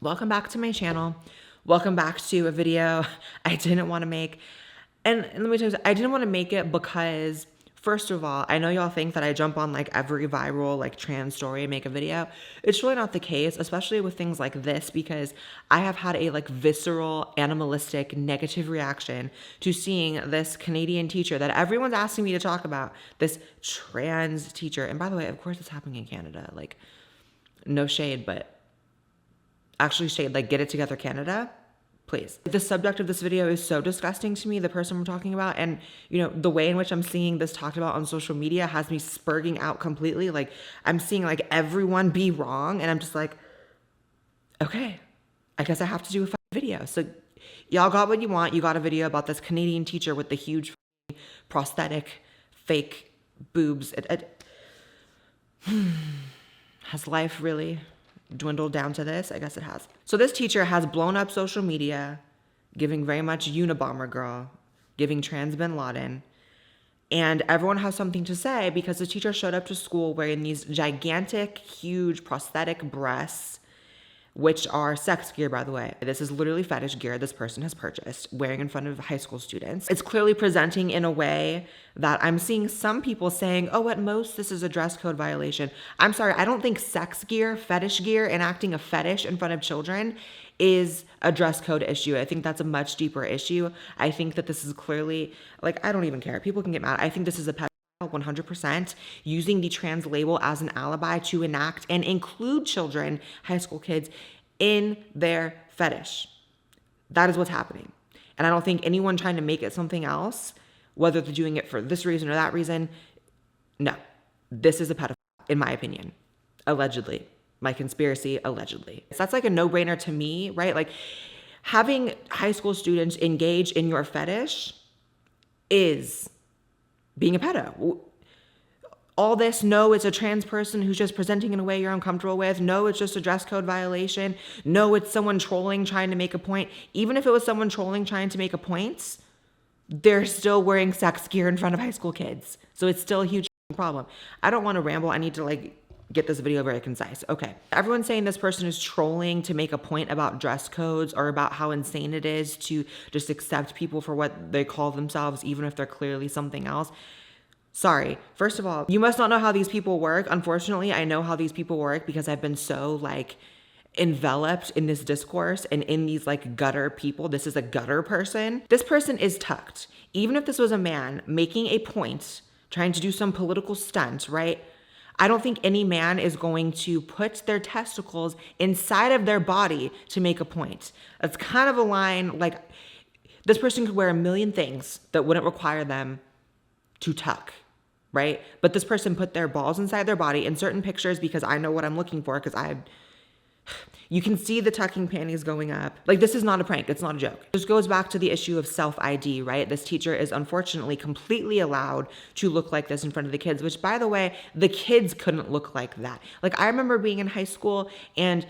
Welcome back to my channel. Welcome back to a video I didn't want to make. And let me tell you, I didn't want to make it because, first of all, I know y'all think that I jump on like every viral like trans story and make a video. It's really not the case, especially with things like this, because I have had a like visceral, animalistic, negative reaction to seeing this Canadian teacher that everyone's asking me to talk about, this trans teacher. And by the way, of course it's happening in Canada. Like, no shade, but actually shade, like, get it together, Canada, please. The subject of this video is so disgusting to me, the person we're talking about, and you know, the way in which I'm seeing this talked about on social media has me spurging out completely. Like, I'm seeing like everyone be wrong, and I'm just like, okay, I guess I have to do a video. So y'all got what you want. You got a video about this Canadian teacher with the huge prosthetic fake boobs. Has life really dwindled down to this? I guess it has. So this teacher has blown up social media, giving very much Unabomber girl, giving trans Bin Laden, and everyone has something to say because the teacher showed up to school wearing these gigantic, huge prosthetic breasts, which are sex gear, by the way. This is literally fetish gear this person has purchased, wearing in front of high school students. It's clearly presenting in a way that I'm seeing some people saying, oh, at most this is a dress code violation. I'm sorry, I don't think sex gear, fetish gear, enacting a fetish in front of children is a dress code issue. I think that's a much deeper issue. I think that this is clearly, like, I don't even care. People can get mad. I think this is a 100%, using the trans label as an alibi to enact and include children, high school kids, in their fetish. That is what's happening. And I don't think anyone trying to make it something else, whether they're doing it for this reason or that reason, no. This is a pedophile, in my opinion. Allegedly. My conspiracy, allegedly. So that's like a no-brainer to me, right? Like, having high school students engage in your fetish is being a pedo. All this, no, it's a trans person who's just presenting in a way you're uncomfortable with. No, it's just a dress code violation. No, it's someone trolling trying to make a point. Even if it was someone trolling trying to make a point, they're still wearing sex gear in front of high school kids. So it's still a huge problem. I don't want to ramble. I need to like get this video very concise. Okay. Everyone's saying this person is trolling to make a point about dress codes or about how insane it is to just accept people for what they call themselves, even if they're clearly something else. Sorry. First of all, you must not know how these people work. Unfortunately, I know how these people work because I've been so like enveloped in this discourse and in these like gutter people. This is a gutter person. This person is tucked. Even if this was a man making a point, trying to do some political stunt, right? I don't think any man is going to put their testicles inside of their body to make a point. That's kind of a line, like, this person could wear a million things that wouldn't require them to tuck, right? But this person put their balls inside their body in certain pictures because I know what I'm looking for, because you can see the tucking panties going up. Like, this is not a prank. It's not a joke. This goes back to the issue of self-ID, right? This teacher is unfortunately completely allowed to look like this in front of the kids, which, by the way, the kids couldn't look like that. Like, I remember being in high school and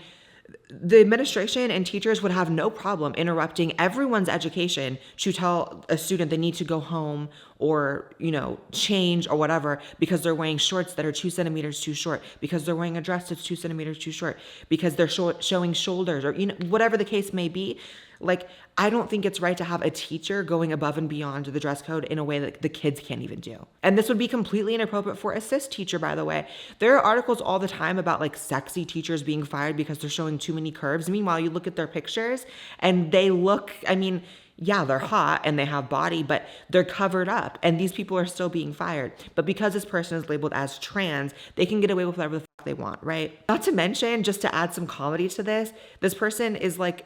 the administration and teachers would have no problem interrupting everyone's education to tell a student they need to go home or, you know, change or whatever because they're wearing shorts that are 2 centimeters too short, because they're wearing a dress that's 2 centimeters too short, because they're showing shoulders, or, you know, whatever the case may be. Like, I don't think it's right to have a teacher going above and beyond the dress code in a way that the kids can't even do. And this would be completely inappropriate for a cis teacher, by the way. There are articles all the time about like sexy teachers being fired because they're showing too many curves. Meanwhile, you look at their pictures and they look, I mean, yeah, they're hot and they have body, but they're covered up and these people are still being fired. But because this person is labeled as trans, they can get away with whatever the fuck they want, right? Not to mention, just to add some comedy to this person is like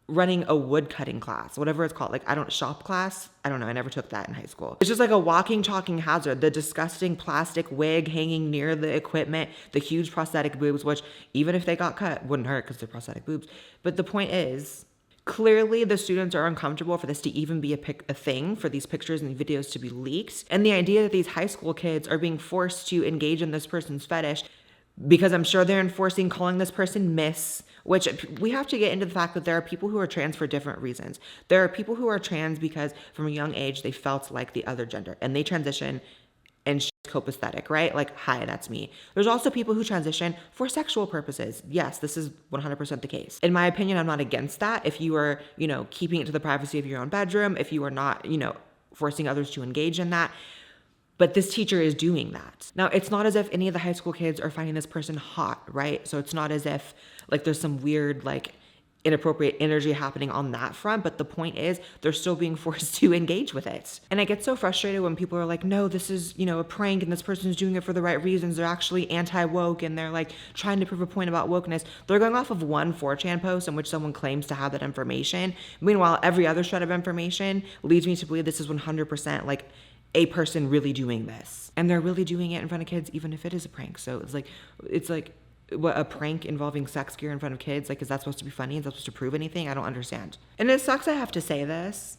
running a wood cutting class, whatever it's called. Like, shop class. I don't know. I never took that in high school. It's just like a walking, talking hazard. The disgusting plastic wig hanging near the equipment, the huge prosthetic boobs, which even if they got cut, wouldn't hurt because they're prosthetic boobs. But the point is, clearly the students are uncomfortable for this to even be a thing, for these pictures and videos to be leaked. And the idea that these high school kids are being forced to engage in this person's fetish, because I'm sure they're enforcing calling this person Miss, which we have to get into the fact that there are people who are trans for different reasons. There are people who are trans because from a young age they felt like the other gender and they transition and copacetic, right? Like, hi, that's me. There's also people who transition for sexual purposes. Yes, this is 100% the case. In my opinion, I'm not against that. If you are, keeping it to the privacy of your own bedroom, if you are not, forcing others to engage in that. But this teacher is doing that. Now, it's not as if any of the high school kids are finding this person hot, right? So it's not as if like there's some weird like inappropriate energy happening on that front. But the point is they're still being forced to engage with it. And I get so frustrated when people are like, no, this is, a prank and this person's doing it for the right reasons. They're actually anti-woke and they're like trying to prove a point about wokeness. They're going off of one 4chan post in which someone claims to have that information. Meanwhile, every other shred of information leads me to believe this is 100% like a person really doing this, and they're really doing it in front of kids, even if it is a prank. So it's like what, a prank involving sex gear in front of kids? Like, is that supposed to be funny? Is that supposed to prove anything? I don't understand. And it sucks I have to say this.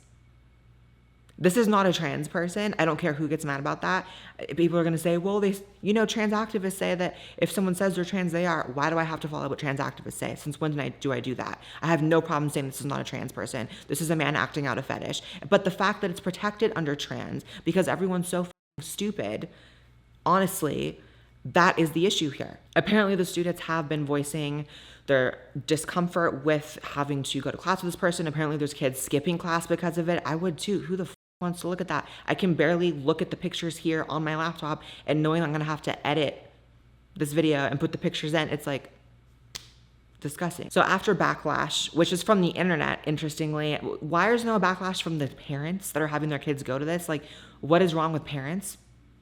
This is not a trans person. I don't care who gets mad about that. People are going to say, well, trans activists say that if someone says they're trans, they are. Why do I have to follow what trans activists say? Since when do I do that? I have no problem saying this is not a trans person. This is a man acting out a fetish. But the fact that it's protected under trans because everyone's so stupid, honestly, that is the issue here. Apparently the students have been voicing their discomfort with having to go to class with this person. Apparently there's kids skipping class because of it. I would too. Who the wants to look at that? I can barely look at the pictures here on my laptop, and knowing I'm gonna have to edit this video and put the pictures in, it's like disgusting. So after backlash, which is from the internet, interestingly, why is no backlash from the parents that are having their kids go to this? Like, what is wrong with parents?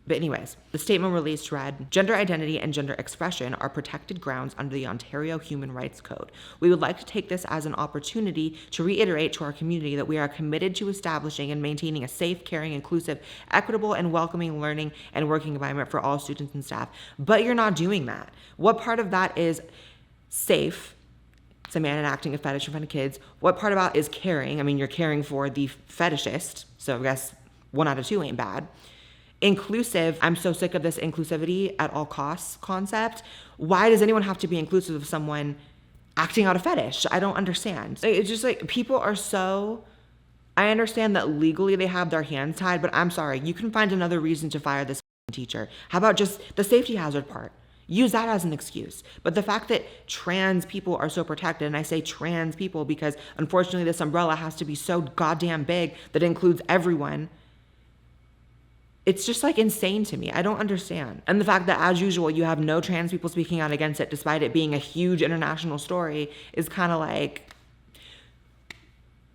But anyways, the statement released read, "Gender identity and gender expression are protected grounds under the Ontario Human Rights Code. We would like to take this as an opportunity to reiterate to our community that we are committed to establishing and maintaining a safe, caring, inclusive, equitable, and welcoming learning and working environment for all students and staff." But you're not doing that. What part of that is safe? It's a man enacting a fetish in front of kids. What part about is caring? I mean, you're caring for the fetishist, so I guess 1 out of 2 ain't bad. Inclusive, I'm so sick of this inclusivity at all costs concept. Why does anyone have to be inclusive of someone acting out a fetish? I don't understand. It's just like people are so, I understand that legally they have their hands tied, but I'm sorry, you can find another reason to fire this teacher. How about just the safety hazard part? Use that as an excuse. But the fact that trans people are so protected, and I say trans people because unfortunately this umbrella has to be so goddamn big that it includes everyone. It's just like insane to me. I don't understand. And the fact that as usual, you have no trans people speaking out against it, despite it being a huge international story, is kind of like,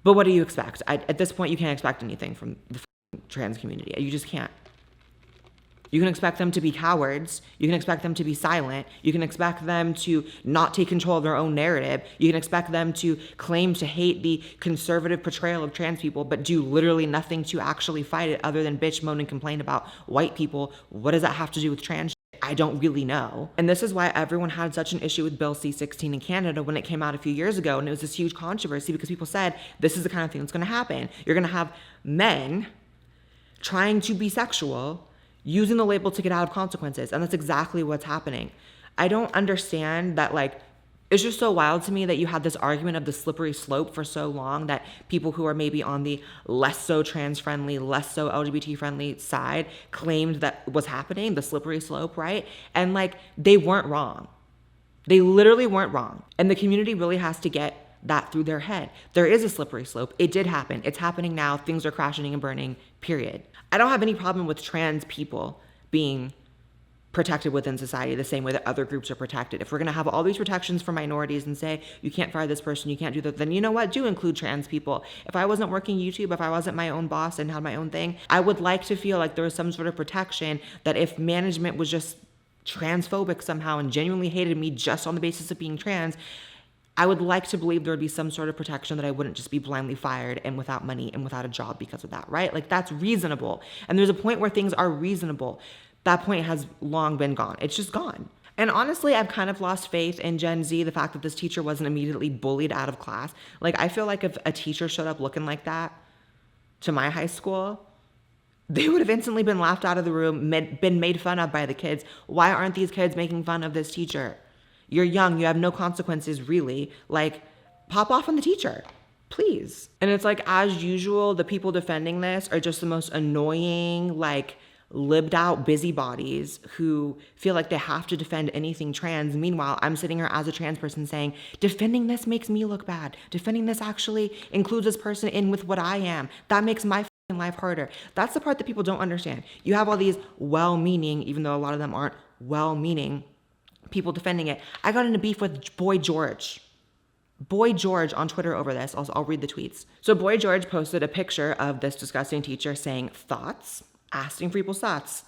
but what do you expect? At this point, you can't expect anything from the trans community. You just can't. You can expect them to be cowards. You can expect them to be silent. You can expect them to not take control of their own narrative. You can expect them to claim to hate the conservative portrayal of trans people, but do literally nothing to actually fight it other than bitch, moan, and complain about white people. What does that have to do with trans? I don't really know. And this is why everyone had such an issue with Bill C-16 in Canada when it came out a few years ago. And it was this huge controversy because people said, this is the kind of thing that's going to happen. You're going to have men trying to be sexual, using the label to get out of consequences. And that's exactly what's happening. I don't understand that, like, it's just so wild to me that you had this argument of the slippery slope for so long that people who are maybe on the less so trans friendly, less so LGBT friendly side claimed that was happening, the slippery slope, right? And like, they weren't wrong. They literally weren't wrong. And the community really has to get that through their head. There is a slippery slope. It did happen. It's happening now. Things are crashing and burning, period. I don't have any problem with trans people being protected within society the same way that other groups are protected. If we're going to have all these protections for minorities and say, you can't fire this person, you can't do that, then you know what? Do include trans people. If I wasn't working YouTube, if I wasn't my own boss and had my own thing, I would like to feel like there was some sort of protection that if management was just transphobic somehow and genuinely hated me just on the basis of being trans, I would like to believe there would be some sort of protection that I wouldn't just be blindly fired and without money and without a job because of that, right? Like, that's reasonable. And there's a point where things are reasonable. That point has long been gone. It's just gone. And honestly, I've kind of lost faith in Gen Z, the fact that this teacher wasn't immediately bullied out of class. Like, I feel like if a teacher showed up looking like that to my high school, they would have instantly been laughed out of the room, been made fun of by the kids. Why aren't these kids making fun of this teacher? You're young, you have no consequences, really. Like, pop off on the teacher, please. And it's like, as usual, the people defending this are just the most annoying, like, lived out busybodies who feel like they have to defend anything trans. Meanwhile, I'm sitting here as a trans person saying, defending this makes me look bad. Defending this actually includes this person in with what I am. That makes my life harder. That's the part that people don't understand. You have all these well-meaning, even though a lot of them aren't well-meaning, people defending it. I got into beef with Boy George on Twitter over this. I'll read the tweets. So Boy George posted a picture of this disgusting teacher saying thoughts, asking for people's thoughts.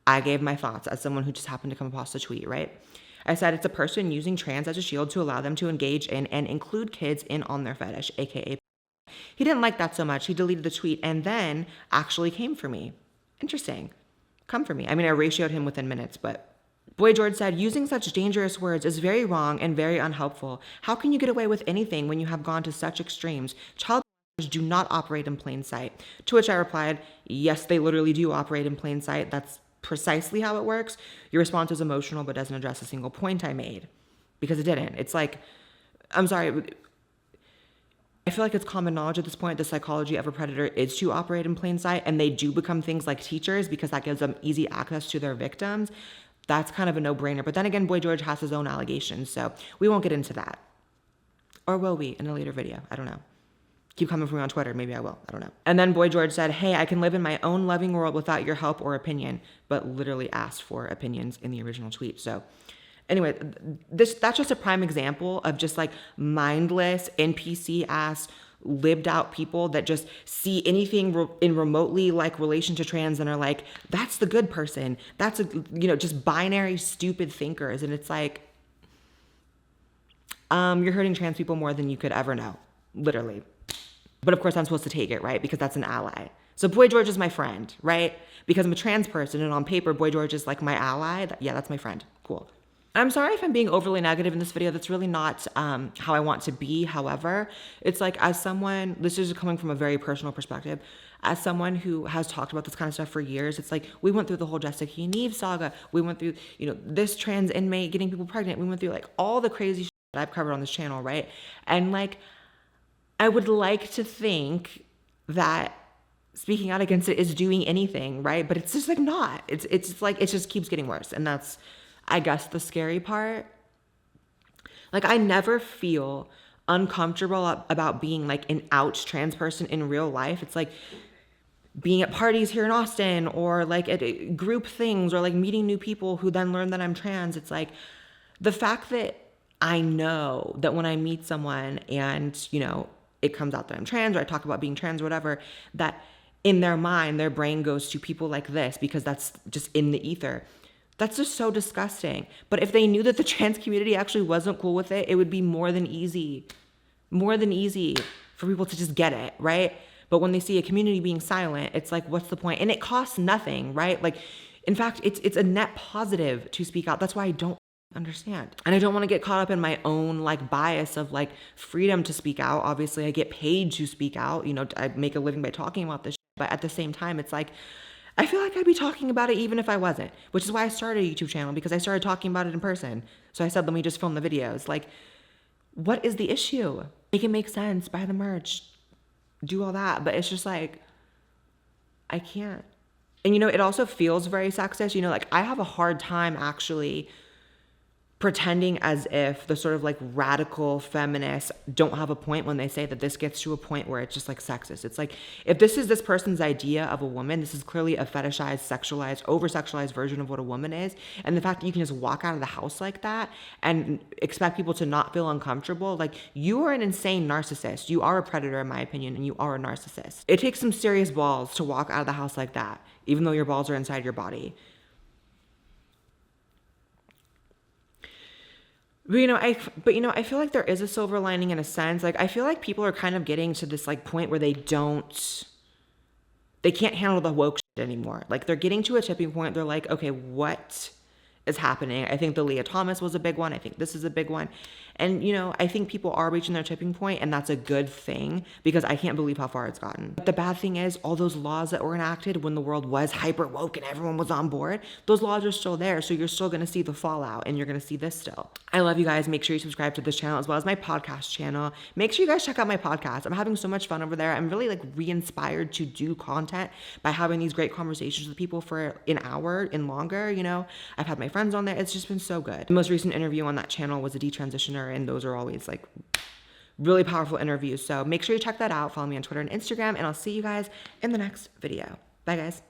I gave my thoughts as someone who just happened to come across the tweet, right? I said it's a person using trans as a shield to allow them to engage in and include kids in on their fetish, aka. He didn't like that so much. He deleted the tweet and then actually came for me. Interesting. Come for me. I mean, I ratioed him within minutes, but Boy George said, using such dangerous words is very wrong and very unhelpful. How can you get away with anything when you have gone to such extremes? Child do not operate in plain sight. To which I replied, yes, they literally do operate in plain sight. That's precisely how it works. Your response is emotional, but doesn't address a single point I made. Because it didn't. It's like, I'm sorry. I feel like it's common knowledge at this point, the psychology of a predator is to operate in plain sight, and they do become things like teachers because that gives them easy access to their victims. That's kind of a no-brainer. But then again, Boy George has his own allegations, so we won't get into that. Or will we in a later video? I don't know. Keep coming for me on Twitter. Maybe I will. I don't know. And then Boy George said, hey, I can live in my own loving world without your help or opinion, but literally asked for opinions in the original tweet. So anyway, that's just a prime example of just like mindless, NPC ass, lived out people that just see anything in remotely like relation to trans and are like, that's the good person. That's just binary, stupid thinkers. And it's like, you're hurting trans people more than you could ever know, literally. But of course I'm supposed to take it, right? Because that's an ally. So Boy George is my friend, right? Because I'm a trans person and on paper, Boy George is like my ally. Yeah, that's my friend. Cool. I'm sorry if I'm being overly negative in this video. That's really not how I want to be. However, it's like as someone, this is coming from a very personal perspective, as someone who has talked about this kind of stuff for years, it's like we went through the whole Jessica and Eve saga. We went through, this trans inmate getting people pregnant. We went through like all the crazy shit that I've covered on this channel, right? And like, I would like to think that speaking out against it is doing anything, right? But it's just like not. It's like it just keeps getting worse, and that's, I guess, the scary part. Like I never feel uncomfortable about being like an out trans person in real life. It's like being at parties here in Austin or like at group things or like meeting new people who then learn that I'm trans. It's like the fact that I know that when I meet someone and, it comes out that I'm trans or I talk about being trans or whatever, that in their mind, their brain goes to people like this because that's just in the ether. That's just so disgusting. But if they knew that the trans community actually wasn't cool with it, it would be more than easy for people to just get it, right? But when they see a community being silent, it's like, what's the point? And it costs nothing, right? Like, in fact, it's a net positive to speak out. That's why I don't understand. And I don't want to get caught up in my own like bias of like freedom to speak out. Obviously, I get paid to speak out. I make a living by talking about this shit. But at the same time, it's like, I feel like I'd be talking about it even if I wasn't, which is why I started a YouTube channel, because I started talking about it in person. So I said, let me just film the videos. Like, what is the issue? Make it make sense, buy the merch, do all that. But it's just like, I can't. And it also feels very sexist. Like I have a hard time actually pretending as if the sort of like radical feminists don't have a point when they say that this gets to a point where it's just like sexist. It's like, if this is this person's idea of a woman, this is clearly a fetishized, sexualized, over-sexualized version of what a woman is. And the fact that you can just walk out of the house like that and expect people to not feel uncomfortable, like you are an insane narcissist. You are a predator in my opinion, and you are a narcissist. It takes some serious balls to walk out of the house like that, even though your balls are inside your body. But I feel like there is a silver lining in a sense. Like I feel like people are kind of getting to this like point where they can't handle the woke shit anymore. Like they're getting to a tipping point. They're like, okay, what is happening. I think the Leah Thomas was a big one. I think this is a big one. And, you know, I think people are reaching their tipping point, and that's a good thing because I can't believe how far it's gotten. But the bad thing is all those laws that were enacted when the world was hyper woke and everyone was on board, those laws are still there. So you're still going to see the fallout, and you're going to see this still. I love you guys. Make sure you subscribe to this channel as well as my podcast channel. Make sure you guys check out my podcast. I'm having so much fun over there. I'm really like re-inspired to do content by having these great conversations with people for an hour and longer. You know, I've had my friends on there. It's just been so good. The most recent interview on that channel was a detransitioner, and those are always like really powerful interviews. So make sure you check that out. Follow me on Twitter and Instagram, and I'll see you guys in the next video. Bye guys.